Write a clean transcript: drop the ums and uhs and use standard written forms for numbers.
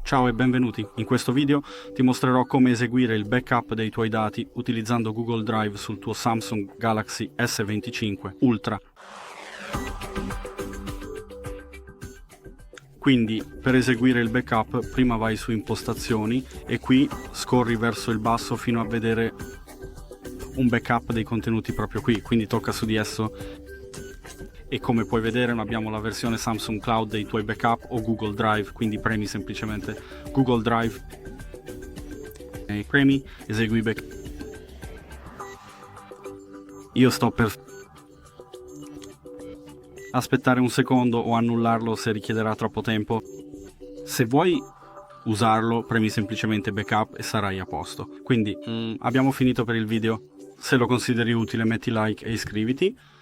Ciao e benvenuti. In questo video ti mostrerò come eseguire il backup dei tuoi dati utilizzando Google Drive sul tuo Samsung Galaxy S25 Ultra. Quindi, per eseguire il backup, prima vai su Impostazioni e qui scorri verso il basso fino a vedere un backup dei contenuti proprio qui, quindi tocca su di esso. E come puoi vedere non abbiamo la versione Samsung Cloud dei tuoi backup o Google Drive, quindi premi semplicemente Google Drive e premi esegui backup. Io sto per aspettare un secondo o annullarlo se richiederà troppo tempo. Se vuoi usarlo premi semplicemente backup e sarai a posto. Quindi abbiamo finito per il video. Se lo consideri utile metti like e iscriviti.